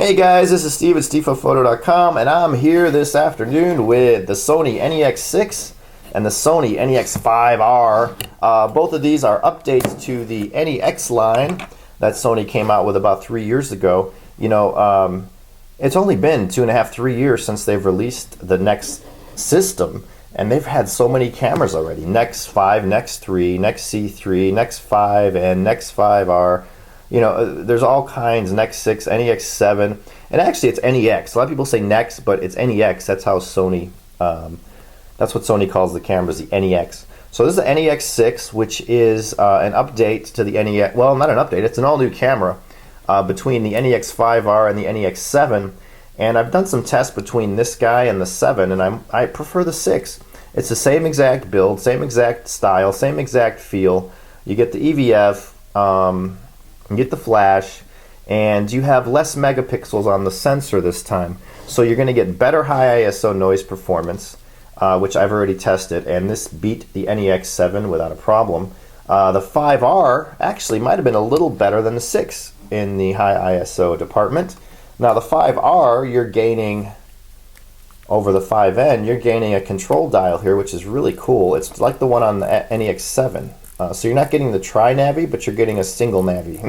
Hey guys, this is Steve at StevePhoto.com, and I'm here this afternoon with the Sony NEX-6 and the Sony NEX-5R. Both of these are updates to the NEX line that Sony came out with about 3 years ago. You know, it's only been 2.5, 3 years since they've released the NEX system, and they've had so many cameras already. NEX-5, NEX-3, NEX-C3, NEX-5, and NEX-5R. You know, there's all kinds, NEX-6, NEX-7, and actually it's NEX. A lot of people say NEX, but it's NEX. That's how Sony, that's what Sony calls the cameras, the NEX. So this is the NEX-6, which is an update to the NEX, well, not an update, it's an all-new camera between the NEX-5R and the NEX-7, and I've done some tests between this guy and the 7, and I prefer the 6. It's the same exact build, same exact style, same exact feel. You get the EVF, you get the flash, and you have less megapixels on the sensor this time. So you're going to get better high ISO noise performance, which I've already tested, and this beat the NEX-7 without a problem. The 5R actually might have been a little better than the 6 in the high ISO department. Now the 5R, you're gaining, over the 5N, you're gaining a control dial here, which is really cool. It's like the one on the NEX-7. So you're not getting the tri-navy, but you're getting a single navy.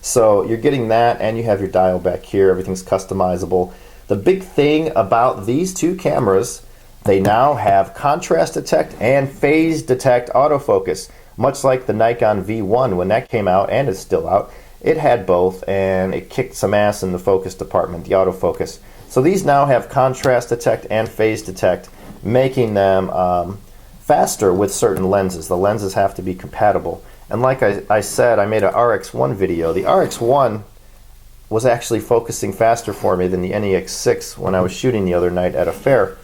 So you're getting that, and you have your dial back here. Everything's customizable. The big thing about these two cameras, they now have contrast detect and phase detect autofocus. Much like the Nikon V1 when that came out, and it's still out, it had both, and it kicked some ass in the focus department, the autofocus. So these now have contrast detect and phase detect, making them faster with certain lenses. The lenses have to be compatible. And like I said, I made an RX1 video. The RX1 was actually focusing faster for me than the NEX-6 when I was shooting the other night at a fair.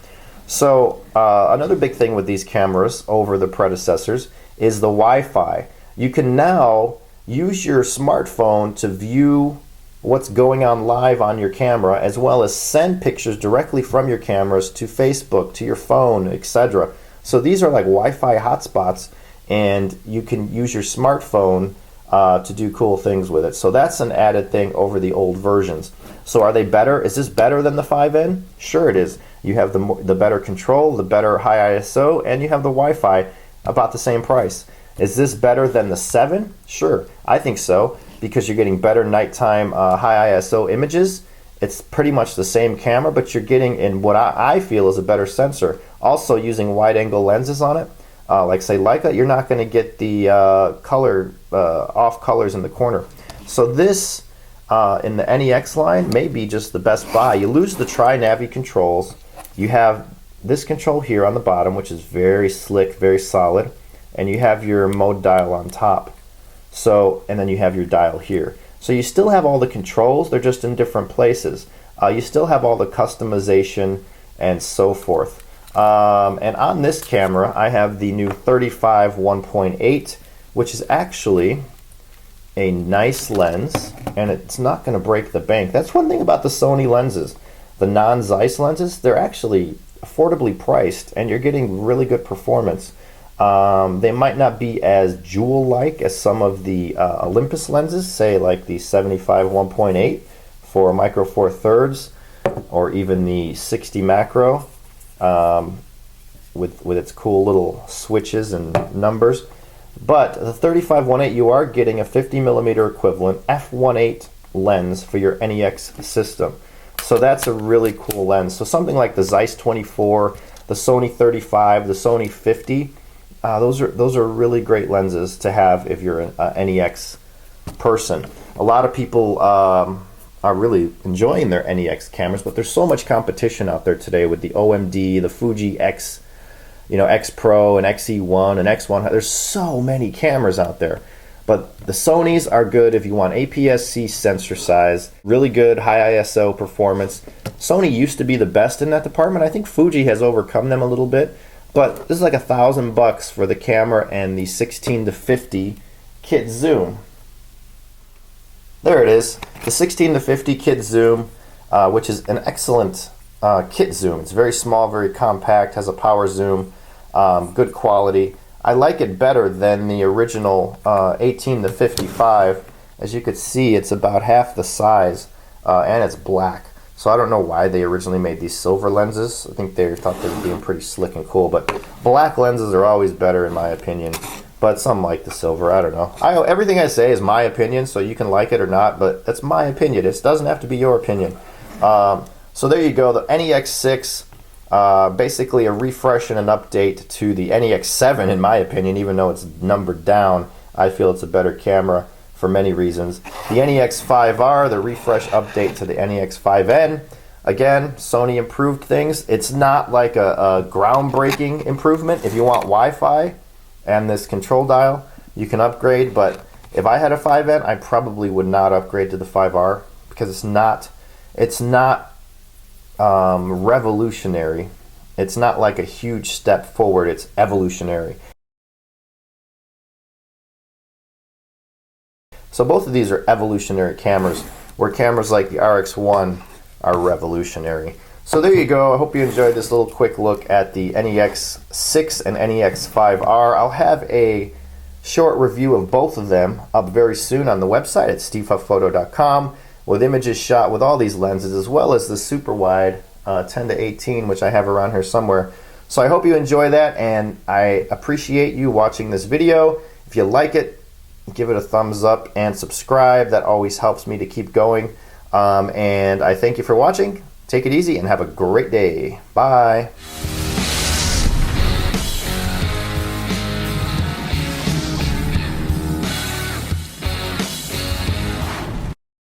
So another big thing with these cameras over the predecessors is the Wi-Fi. You can now use your smartphone to view what's going on live on your camera, as well as send pictures directly from your cameras to Facebook, to your phone, etc. So these are like Wi-Fi hotspots, and you can use your smartphone to do cool things with it. So that's an added thing over the old versions. So are they better? Is this better than the 5N? Sure it is. You have the better control, the better high ISO, and you have the Wi-Fi about the same price. Is this better than the 7? Sure, I think so, because you're getting better nighttime high ISO images. It's pretty much the same camera, but you're getting in what I feel is a better sensor. Also using wide-angle lenses on it, like say Leica, you're not going to get the off colors in the corner. So this, in the NEX line, may be just the best buy. You lose the tri-navy controls. You have this control here on the bottom, which is very slick, very solid, and you have your mode dial on top. So, and then you have your dial here. So you still have all the controls, they're just in different places. You still have all the customization and so forth. And on this camera, I have the new 35 1.8, which is actually a nice lens, and it's not going to break the bank. That's one thing about the Sony lenses. The non-Zeiss lenses, they're actually affordably priced, and you're getting really good performance. They might not be as jewel-like as some of the Olympus lenses, say like the 75 1.8 for micro four thirds, or even the 60 macro with its cool little switches and numbers. But the 35 1.8, you are getting a 50mm equivalent f1.8 lens for your NEX system. So that's a really cool lens. So something like the Zeiss 24, the Sony 35, the Sony 50. Those are really great lenses to have if you're an NEX person. A lot of people are really enjoying their NEX cameras, but there's so much competition out there today with the OMD, the Fuji X, X Pro and XE1 and X1. There's so many cameras out there. But the Sonys are good if you want APS-C sensor size, really good high ISO performance. Sony used to be the best in that department. I think Fuji has overcome them a little bit. But this is like $1,000 for the camera and the 16 to 50 kit zoom. There it is, the 16 to 50 kit zoom, which is an excellent kit zoom. It's very small, very compact, has a power zoom, good quality. I like it better than the original 18 to 55. As you could see, it's about half the size and it's black. So I don't know why they originally made these silver lenses. I think they thought they were being pretty slick and cool, but black lenses are always better in my opinion. But some like the silver, I don't know. Everything I say is my opinion, so you can like it or not, but that's my opinion. It doesn't have to be your opinion. So there you go, the NEX-6, basically a refresh and an update to the NEX-7 in my opinion, even though it's numbered down. I feel it's a better camera for many reasons. The NEX-5R, the refresh update to the NEX-5N. Again, Sony improved things. It's not like a groundbreaking improvement. If you want Wi-Fi and this control dial, you can upgrade, but if I had a 5N, I probably would not upgrade to the 5R because it's not revolutionary. It's not like a huge step forward, it's evolutionary. So both of these are evolutionary cameras, where cameras like the RX1 are revolutionary. So there you go. I hope you enjoyed this little quick look at the NEX-6 and NEX-5R. I'll have a short review of both of them up very soon on the website at stevehufpphoto.com with images shot with all these lenses, as well as the super wide 10-18, which I have around here somewhere. So I hope you enjoy that, and I appreciate you watching this video. If you like it, give it a thumbs up and subscribe. That always helps me to keep going. And I thank you for watching. Take it easy and have a great day. Bye.